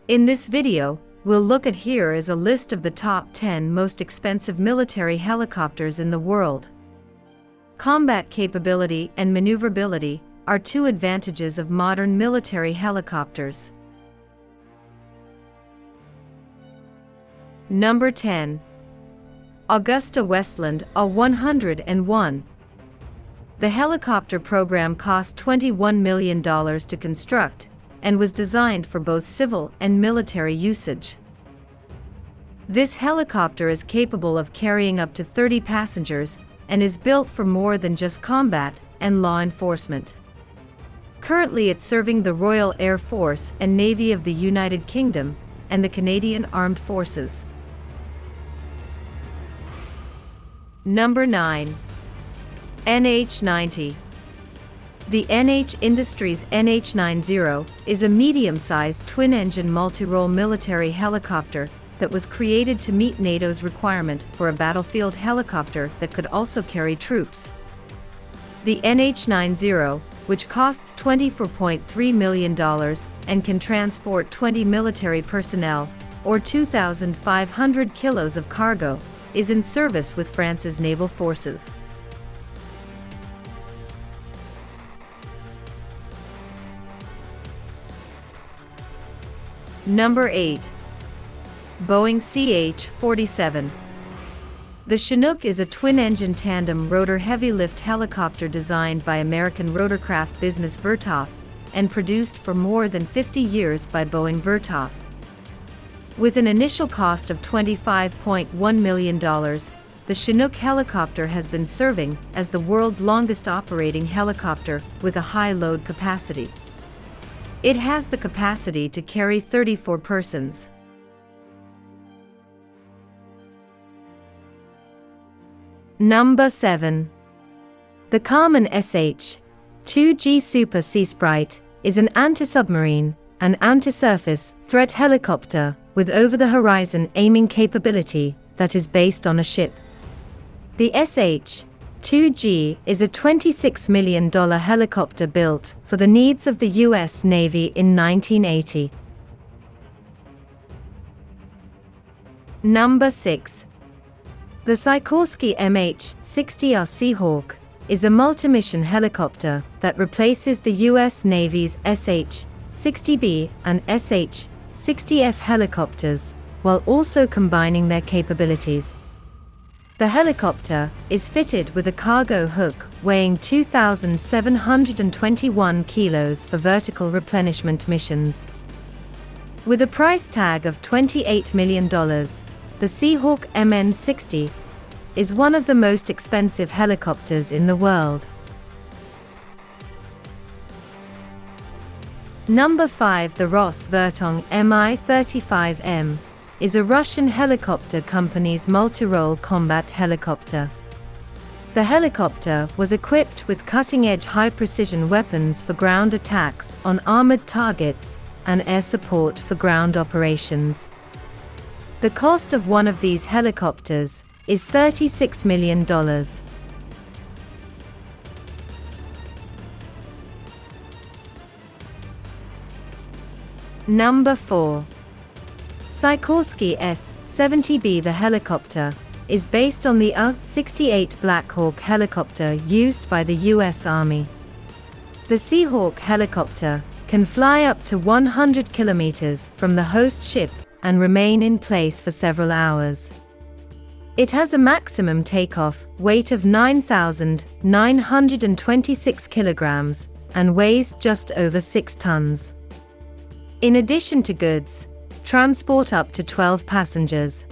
In this video, we'll look at here is a list of the top 10 most expensive military helicopters in the world. Combat capability and maneuverability are two advantages of modern military helicopters. Number 10. Augusta Westland A101. The helicopter program cost $21 million to construct and was designed for both civil and military usage. This helicopter is capable of carrying up to 30 passengers and is built for more than just combat and law enforcement. Currently it's serving the Royal Air Force and Navy of the United Kingdom and the Canadian Armed Forces. Number 9. NH90. The NH Industries NH90 is a medium-sized twin-engine multi-role military helicopter that was created to meet NATO's requirement for a battlefield helicopter that could also carry troops. The NH90, which costs $24.3 million and can transport 20 military personnel or 2,500 kilos of cargo, is in service with France's naval forces. Number 8. Boeing CH47. The Chinook is a twin-engine tandem rotor heavy-lift helicopter designed by American rotorcraft business Vertov and produced for more than 50 years by Boeing Vertov. With an initial cost of $25.1 million, the Chinook helicopter has been serving as the world's longest operating helicopter with a high load capacity. It has the capacity to carry 34 persons. Number 7. The Karman SH-2G Super Sea Sprite is an anti-submarine and anti-surface threat helicopter with over-the-horizon aiming capability that is based on a ship. The SH-2G is a $26 million helicopter built for the needs of the U.S. Navy in 1980. Number 6. The Sikorsky MH60R Seahawk is a multi-mission helicopter that replaces the U.S. Navy's SH-60B and SH-60F helicopters, while also combining their capabilities. The helicopter is fitted with a cargo hook weighing 2,721 kilos for vertical replenishment missions. With a price tag of $28 million, the Seahawk MN60 is one of the most expensive helicopters in the world. Number 5. The Ross Vertong Mi-35M is a Russian helicopter company's multi-role combat helicopter. The helicopter was equipped with cutting-edge high-precision weapons for ground attacks on armored targets and air support for ground operations. The cost of one of these helicopters is $36 million. Number 4. Sikorsky S70B. The helicopter is based on the UH-68 Black Hawk helicopter used by the U.S. Army. The Seahawk helicopter can fly up to 100 kilometers from the host ship and remain in place for several hours. It has a maximum takeoff weight of 9,926 kilograms and weighs just over 6 tons. In addition to goods, transport up to 12 passengers.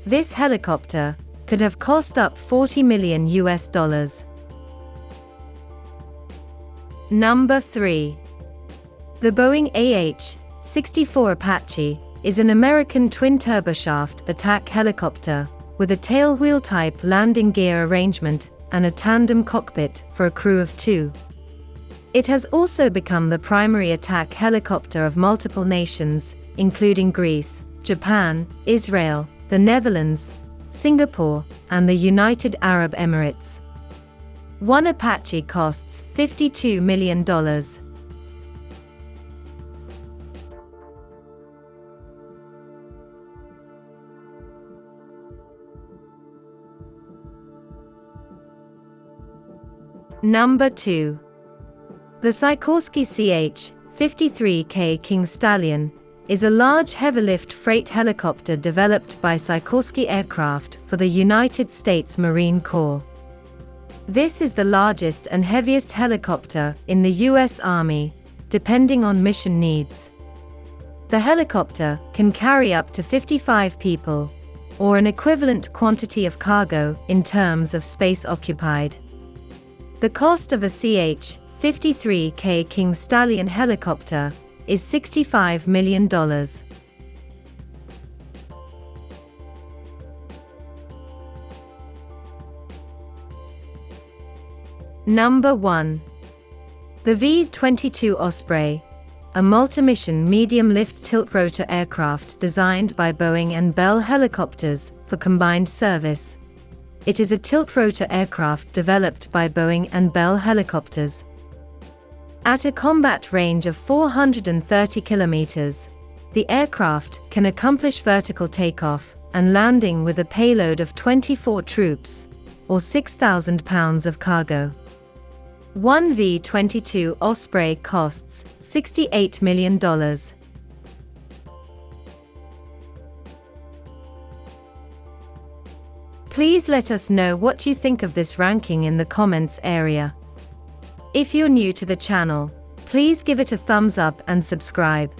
This helicopter could have cost up $40 million. Number 3. The Boeing AH-64 Apache is an American twin-turboshaft attack helicopter with a tailwheel type landing gear arrangement and a tandem cockpit for a crew of 2. It has also become the primary attack helicopter of multiple nations, including Greece, Japan, Israel, the Netherlands, Singapore, and the United Arab Emirates. One Apache costs $52 million. Number 2. The Sikorsky CH53K King Stallion is a large heavy-lift freight helicopter developed by Sikorsky Aircraft for the United States Marine Corps. This is the largest and heaviest helicopter in the U.S. Army, depending on mission needs. The helicopter can carry up to 55 people, or an equivalent quantity of cargo in terms of space occupied. The cost of a CH-53K King Stallion helicopter is $65 million. Number 1. The V22 Osprey, a multi-mission medium-lift tiltrotor aircraft designed by Boeing and Bell Helicopters for combined service. It is a tiltrotor aircraft developed by Boeing and Bell Helicopters. At a combat range of 430 kilometers, the aircraft can accomplish vertical takeoff and landing with a payload of 24 troops, or 6,000 pounds of cargo. One V22 Osprey costs $68 million. Please let us know what you think of this ranking in the comments area. If you're new to the channel, please give it a thumbs up and subscribe.